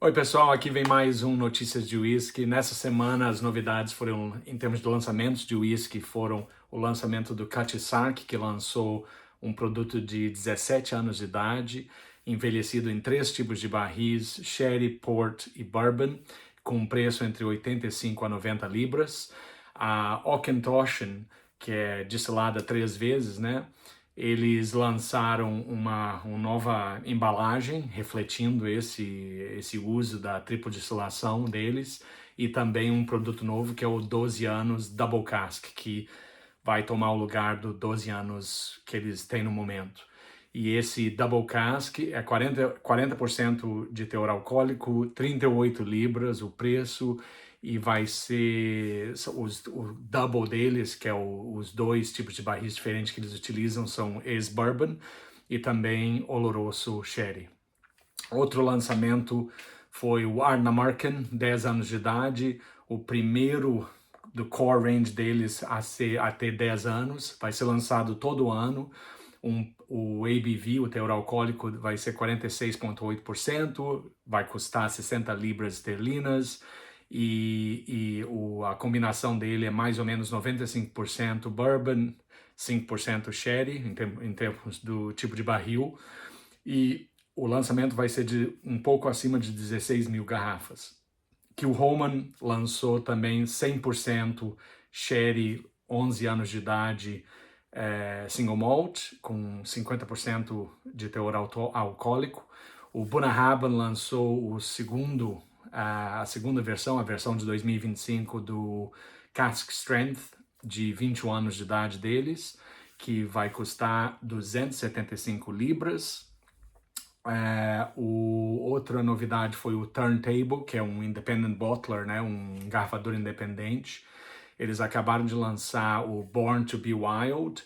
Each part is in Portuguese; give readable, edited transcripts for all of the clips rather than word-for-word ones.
Oi pessoal, aqui vem mais um Notícias de Whisky. Nessa semana as novidades foram, em termos de lançamentos de whisky, foram o lançamento do Cutty Sark, que lançou um produto de 17 anos de idade, envelhecido em 3 tipos de barris, Sherry, Port e Bourbon, com um preço entre 85 a 90 libras. A Auchentoshan, que é destilada 3 vezes, né? Eles lançaram uma nova embalagem refletindo esse uso da triplo destilação deles e também um produto novo que é o 12 anos Double Cask, que vai tomar o lugar do 12 anos que eles têm no momento. E esse Double Cask é 40% de teor alcoólico, 38 libras o preço, e vai ser o double deles, que é os 2 tipos de barris diferentes que eles utilizam, são ex-bourbon e também oloroso sherry. Outro lançamento foi o Arnamarken, 10 anos de idade, o primeiro do core range deles a ter 10 anos, vai ser lançado todo ano. O ABV, o teor alcoólico, vai ser 46,8%, vai custar 60 libras esterlinas, a combinação dele é mais ou menos 95% bourbon, 5% sherry, em termos do tipo de barril, e o lançamento vai ser de um pouco acima de 16 mil garrafas. Que o Kilchoman lançou também 100% sherry, 11 anos de idade, single malt, com 50% de teor alcoólico. O Bunnahabhain lançou a segunda versão, a versão de 2025 do Cask Strength, de 21 anos de idade deles, que vai custar 275 libras. Outra novidade foi o Turntable, que é um independent bottler, né, um engarrafador independente. Eles acabaram de lançar o Born to Be Wild,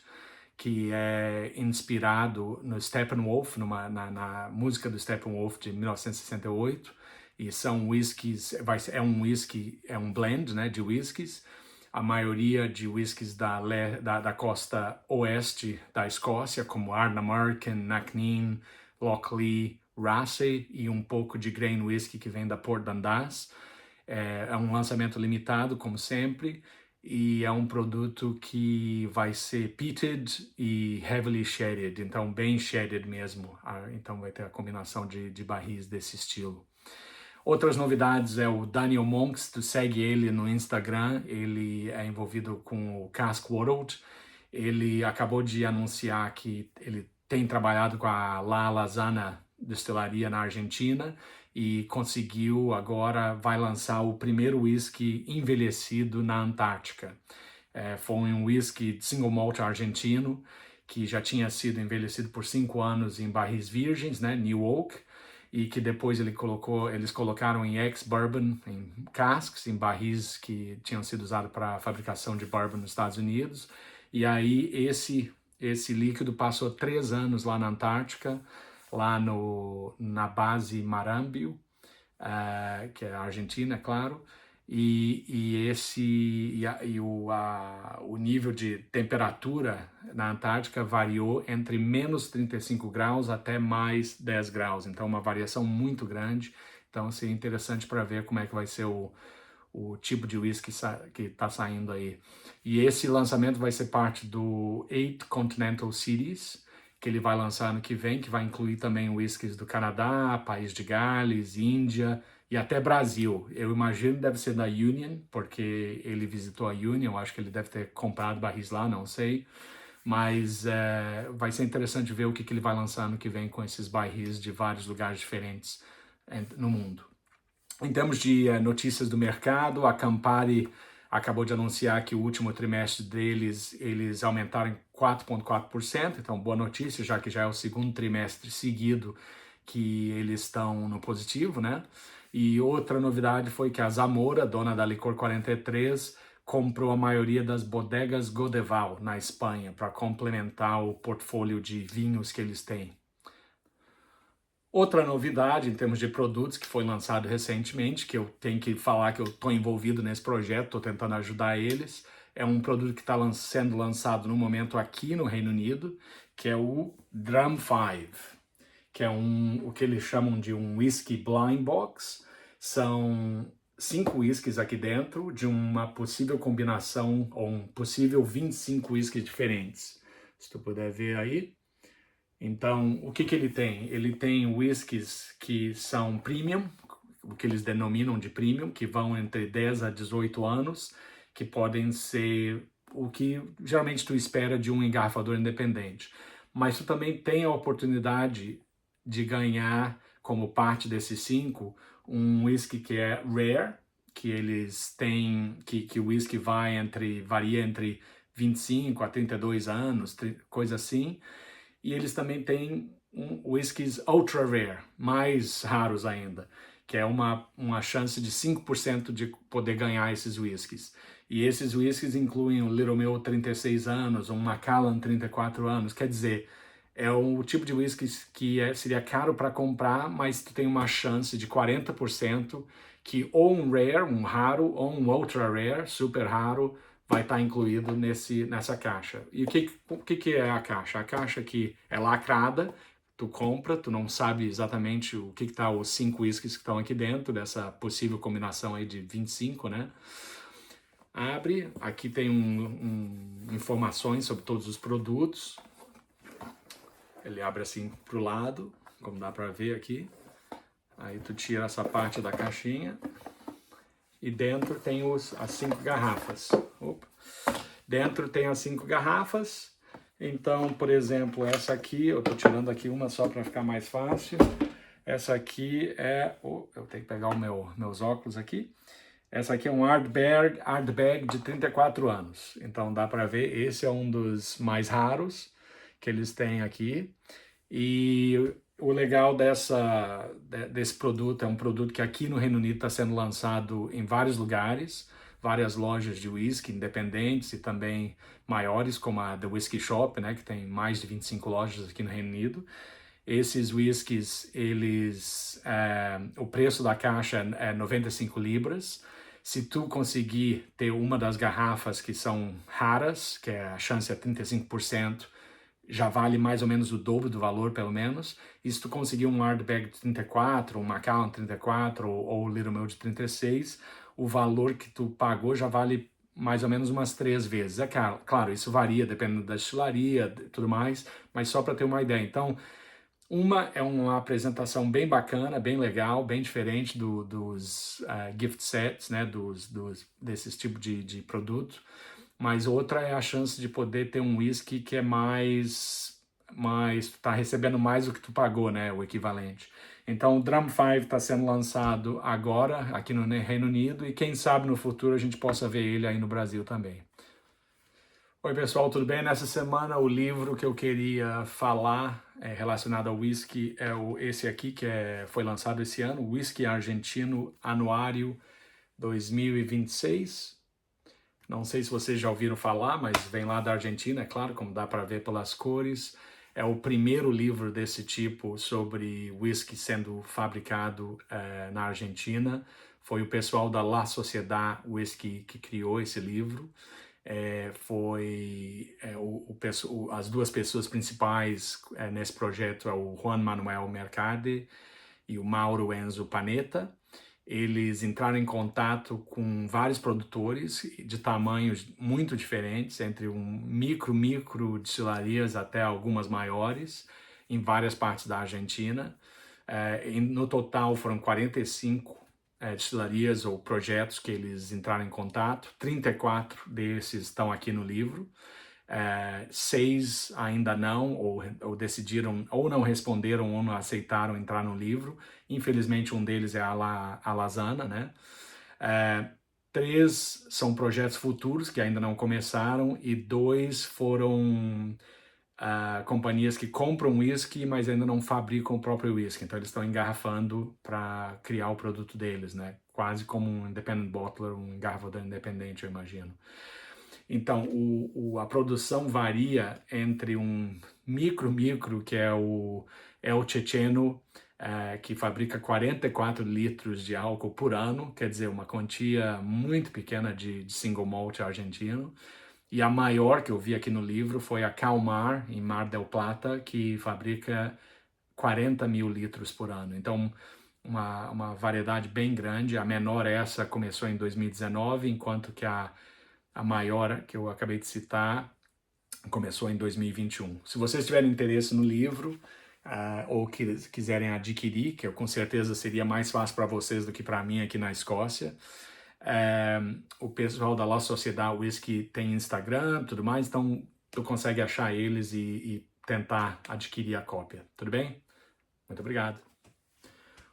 que é inspirado no Steppenwolf, na música do Steppenwolf de 1968, e são whiskies, é um whisky, é um blend, né, de whiskies. A maioria de whiskies da costa oeste da Escócia, como Arnamarken, Knocknean, Lochlee, Raasay e um pouco de grain whisky que vem da Port Dundas. É um lançamento limitado, como sempre, e é um produto que vai ser peated e heavily sherried, então bem sherried mesmo. Então vai ter a combinação de barris desse estilo. Outras novidades é o Daniel Monks, tu segue ele no Instagram, ele é envolvido com o Cask World. Ele acabou de anunciar que ele tem trabalhado com a La Lazana destilaria na Argentina e agora vai lançar o primeiro whisky envelhecido na Antártica. Foi um whisky single malt argentino que já tinha sido envelhecido por 5 anos em barris virgens, né, New Oak, e que depois eles colocaram em ex-bourbon, em casks, em barris que tinham sido usados para a fabricação de bourbon nos Estados Unidos. E aí esse líquido passou 3 anos lá na Antártica, lá na base Marambio, que é a Argentina, é claro, o nível de temperatura na Antártica variou entre menos 35 graus até mais 10 graus, então uma variação muito grande. Então seria interessante para ver como é que vai ser o tipo de whisky que está saindo aí. E esse lançamento vai ser parte do 8 Continental Cities, que ele vai lançar ano que vem, que vai incluir também whiskies do Canadá, País de Gales, Índia e até Brasil. Eu imagino que deve ser da Union, porque ele visitou a Union, acho que ele deve ter comprado barris lá, não sei. Mas vai ser interessante ver o que ele vai lançar ano que vem com esses barris de vários lugares diferentes no mundo. Em termos de notícias do mercado, a Campari acabou de anunciar que o último trimestre deles, eles aumentaram em 4,4%, então boa notícia, já que já é o segundo trimestre seguido que eles estão no positivo, né? E outra novidade foi que a Zamora, dona da Licor 43, comprou a maioria das bodegas Godeval, na Espanha, para complementar o portfólio de vinhos que eles têm. Outra novidade em termos de produtos que foi lançado recentemente, que eu tenho que falar que eu estou envolvido nesse projeto, estou tentando ajudar eles, é um produto que está sendo lançado no momento aqui no Reino Unido, que é o Drum 5. que é o que eles chamam de um whisky blind box. São 5 whiskies aqui dentro de uma possível combinação, ou um possível 25 whiskies diferentes. Se tu puder ver aí. Então, o que ele tem? Ele tem whiskies que são premium, o que eles denominam de premium, que vão entre 10 a 18 anos, que podem ser o que geralmente tu espera de um engarrafador independente. Mas tu também tem a oportunidade de ganhar, como parte desses 5, um whisky que é rare, que eles têm, que o whisky varia entre 25 a 32 anos, coisa assim. E eles também têm whiskies ultra rare, mais raros ainda, que é uma chance de 5% de poder ganhar esses whiskies. E esses whiskies incluem o Little Mill 36 anos, um Macallan 34 anos, quer dizer, é o tipo de whisky que seria caro para comprar, mas tu tem uma chance de 40% que ou um rare, um raro, ou um ultra rare, super raro, vai estar incluído nessa caixa. E o que é a caixa? A caixa que é lacrada, tu compra, tu não sabe exatamente o que tá os 5 whiskies que estão aqui dentro dessa possível combinação aí de 25, né? Abre, aqui tem informações sobre todos os produtos. Ele abre assim pro lado, como dá para ver aqui. Aí tu tira essa parte da caixinha e dentro tem as 5 garrafas. Opa. Dentro tem as 5 garrafas. Então, por exemplo, essa aqui, eu tô tirando aqui uma só para ficar mais fácil. Essa aqui é, eu tenho que pegar meus óculos aqui. Essa aqui é um Ardbeg de 34 anos. Então dá para ver, esse é um dos mais raros que eles têm aqui. E o legal desse produto, é um produto que aqui no Reino Unido está sendo lançado em vários lugares, várias lojas de whisky independentes e também maiores, como a The Whisky Shop, né, que tem mais de 25 lojas aqui no Reino Unido. Esses whiskies, o preço da caixa é 95 libras. Se tu conseguir ter uma das garrafas que são raras, que a chance é 35%, já vale mais ou menos o dobro do valor, pelo menos. E se tu conseguir um Ardbeg de 34, um Macallan 34 ou o Little Mill de 36, o valor que tu pagou já vale mais ou menos umas 3 vezes. É claro, isso varia dependendo da destilaria e tudo mais, mas só para ter uma ideia. Então, uma é uma apresentação bem bacana, bem legal, bem diferente dos gift sets, né, desses tipos de produto. Mas outra é a chance de poder ter um whisky que é tu tá recebendo mais do que tu pagou, né, o equivalente. Então o Drum 5 está sendo lançado agora aqui no Reino Unido e quem sabe no futuro a gente possa ver ele aí no Brasil também. Oi pessoal, tudo bem? Nessa semana o livro que eu queria falar relacionado ao whisky é esse aqui que foi lançado esse ano, Whisky Argentino Anuário 2026. Não sei se vocês já ouviram falar, mas vem lá da Argentina, é claro, como dá para ver pelas cores. É o primeiro livro desse tipo sobre whisky sendo fabricado na Argentina. Foi o pessoal da La Sociedad Whisky que criou esse livro. As duas pessoas principais nesse projeto é o Juan Manuel Mercade e o Mauro Enzo Panetta. Eles entraram em contato com vários produtores de tamanhos muito diferentes, entre micro destilarias até algumas maiores, em várias partes da Argentina. No total foram 45 destilarias ou projetos que eles entraram em contato. 34 desses estão aqui no livro. 6 ainda não, ou decidiram, ou não responderam, ou não aceitaram entrar no livro. Infelizmente, um deles é a Lasana, né? 3 são projetos futuros que ainda não começaram, e 2 foram companhias que compram whisky, mas ainda não fabricam o próprio whisky. Então, eles estão engarrafando para criar o produto deles, né? Quase como um independent bottler, um engarrafador independente, eu imagino. Então, a produção varia entre um micro, que é o El Checheno, que fabrica 44 litros de álcool por ano, quer dizer, uma quantia muito pequena de single malt argentino. E a maior que eu vi aqui no livro foi a Calmar, em Mar del Plata, que fabrica 40 mil litros por ano. Então, uma variedade bem grande. A menor essa começou em 2019, enquanto que a maior que eu acabei de citar começou em 2021. Se vocês tiverem interesse no livro, ou quiserem adquirir, que eu com certeza seria mais fácil para vocês do que para mim aqui na Escócia, o pessoal da La Sociedade Whisky tem Instagram, tudo mais, então tu consegue achar eles e tentar adquirir a cópia, tudo bem? Muito obrigado.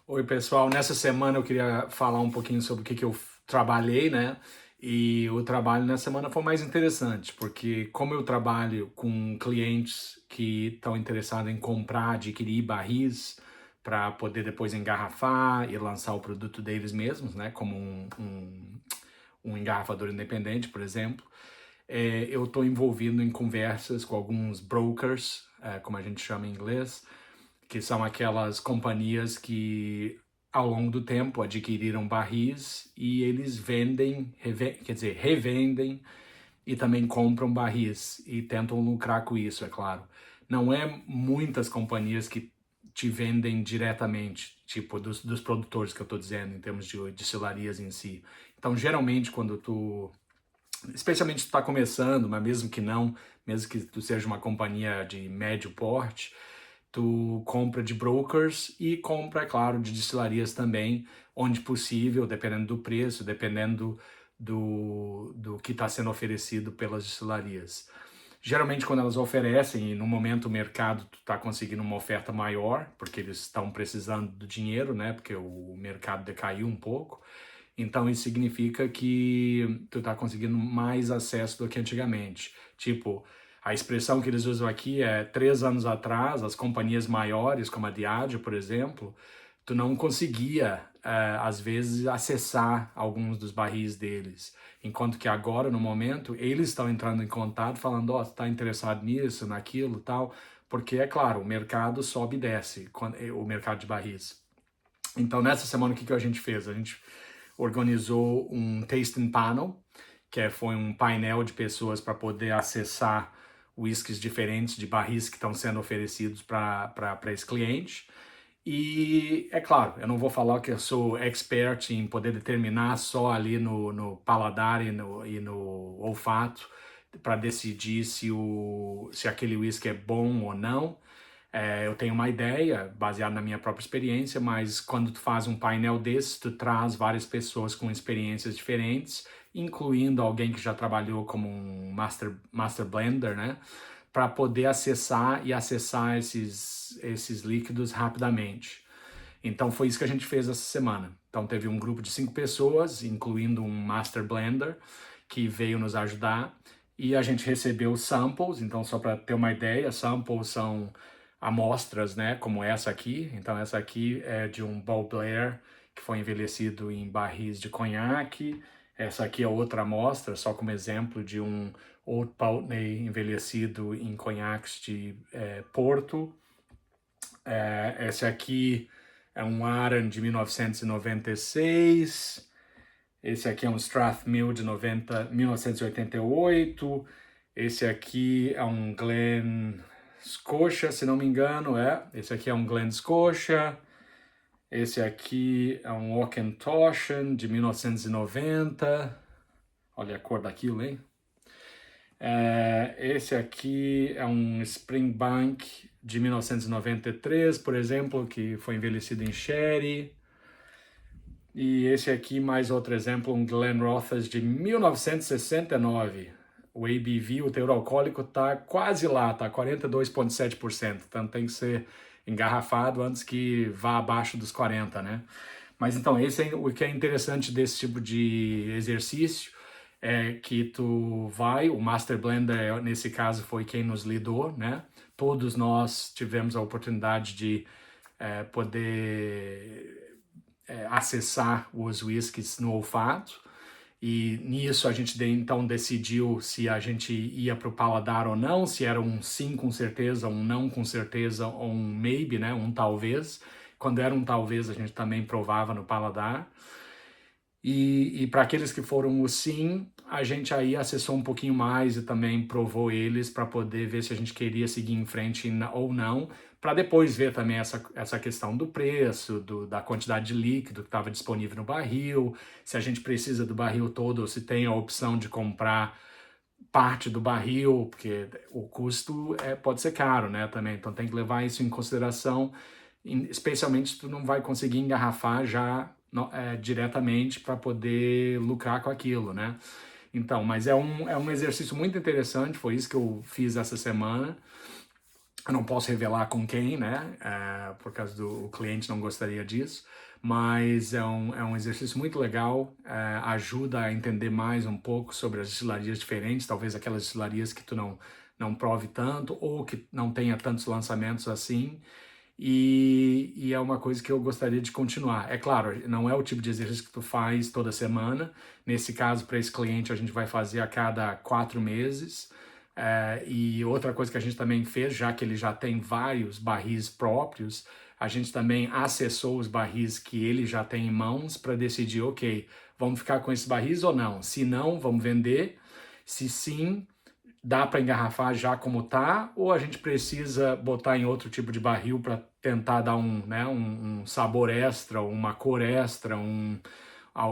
Oi, pessoal. Nessa semana eu queria falar um pouquinho sobre o que eu trabalhei, né? E o trabalho nessa semana foi mais interessante, porque como eu trabalho com clientes que estão interessados em comprar, adquirir barris para poder depois engarrafar e lançar o produto deles mesmos, né? Como um engarrafador independente, por exemplo. Eu estou envolvido em conversas com alguns brokers, como a gente chama em inglês, que são aquelas companhias que ao longo do tempo adquiriram barris e eles revendem e também compram barris e tentam lucrar com isso, é claro. Não é muitas companhias que te vendem diretamente, tipo dos produtores que eu estou dizendo, em termos de destilarias em si. Então, geralmente, especialmente se tu está começando, mas mesmo que tu seja uma companhia de médio porte, tu compra de brokers e compra, é claro, de destilarias também, onde possível, dependendo do preço, dependendo do que está sendo oferecido pelas destilarias. Geralmente, quando elas oferecem, e no momento o mercado tu está conseguindo uma oferta maior, porque eles estão precisando do dinheiro, né? Porque o mercado decaiu um pouco. Então, isso significa que tu está conseguindo mais acesso do que antigamente. Tipo, a expressão que eles usam aqui é 3 anos atrás, as companhias maiores, como a Diageo, por exemplo, tu não conseguia, às vezes, acessar alguns dos barris deles. Enquanto que agora, no momento, eles estão entrando em contato, falando, ó, tu está interessado nisso, naquilo, tal, porque, é claro, o mercado sobe e desce, o mercado de barris. Então, nessa semana, o que a gente fez? A gente organizou um tasting panel, foi um painel de pessoas para poder acessar whiskies diferentes de barris que estão sendo oferecidos para esse cliente. E, é claro, eu não vou falar que eu sou expert em poder determinar só ali no paladar e no olfato para decidir se aquele whisky é bom ou não. Eu tenho uma ideia baseada na minha própria experiência, mas quando tu faz um painel desse, tu traz várias pessoas com experiências diferentes, incluindo alguém que já trabalhou como um master blender, né? Para poder acessar esses líquidos rapidamente. Então foi isso que a gente fez essa semana. Então teve um grupo de 5 pessoas, incluindo um master blender, que veio nos ajudar, e a gente recebeu samples. Então, só para ter uma ideia, samples são amostras, né, como essa aqui. Então essa aqui é de um Ball Blair que foi envelhecido em barris de conhaque. Essa aqui é outra amostra, só como exemplo, de um Old Pulteney envelhecido em conhaques de Porto. Esse aqui é um Arran de 1996. Esse aqui é um Strathmill de 1988. Esse aqui é um Glen Scotia, se não me engano, Esse aqui é um Glen Scotia. Esse aqui é um Auchentoshan de 1990. Olha a cor daquilo, hein? Esse aqui é um Springbank de 1993, por exemplo, que foi envelhecido em sherry. E esse aqui, mais outro exemplo, um Glenrothes de 1969. O ABV, o teor alcoólico, está quase lá, está 42,7%. Então tem que ser engarrafado antes que vá abaixo dos 40, né? Mas então, esse é o que é interessante desse tipo de exercício, é que tu vai, o Master Blender, nesse caso, foi quem nos lidou, né? Todos nós tivemos a oportunidade de poder acessar os whiskies no olfato, e nisso a gente então decidiu se a gente ia para o paladar ou não, se era um sim com certeza, um não com certeza, ou um maybe, né, um talvez. Quando era um talvez, a gente também provava no paladar. E para aqueles que foram o sim, a gente aí acessou um pouquinho mais e também provou eles para poder ver se a gente queria seguir em frente ou não, para depois ver também essa questão do preço, da quantidade de líquido que estava disponível no barril, se a gente precisa do barril todo ou se tem a opção de comprar parte do barril, porque o custo pode ser caro, né, também, então tem que levar isso em consideração, especialmente se tu não vai conseguir engarrafar já diretamente para poder lucrar com aquilo, né. Então, mas é um exercício muito interessante, foi isso que eu fiz essa semana. Eu não posso revelar com quem, né, por causa do cliente não gostaria disso, mas é um exercício muito legal, ajuda a entender mais um pouco sobre as destilarias diferentes, talvez aquelas destilarias que tu não prove tanto ou que não tenha tantos lançamentos assim, e é uma coisa que eu gostaria de continuar. É claro, não é o tipo de exercício que tu faz toda semana, nesse caso, para esse cliente, a gente vai fazer a cada 4 meses, e outra coisa que a gente também fez, já que ele já tem vários barris próprios, a gente também acessou os barris que ele já tem em mãos para decidir, ok, vamos ficar com esses barris ou não? Se não, vamos vender. Se sim, dá para engarrafar já como tá, ou a gente precisa botar em outro tipo de barril para tentar dar um sabor extra, uma cor extra,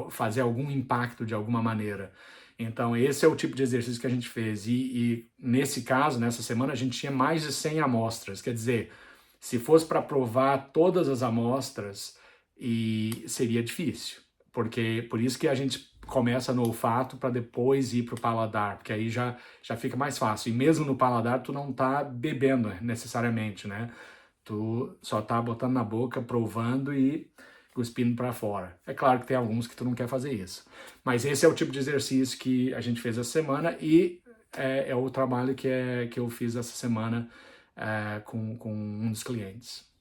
fazer algum impacto de alguma maneira. Então, esse é o tipo de exercício que a gente fez. E nesse caso, nessa semana, a gente tinha mais de 100 amostras. Quer dizer, se fosse para provar todas as amostras, seria difícil. Por isso que a gente começa no olfato para depois ir para o paladar, porque aí já fica mais fácil. E mesmo no paladar, tu não tá bebendo necessariamente, né? Tu só tá botando na boca, provando e cuspindo para fora. É claro que tem alguns que tu não quer fazer isso. Mas esse é o tipo de exercício que a gente fez essa semana e é o trabalho que eu fiz essa semana com um dos clientes.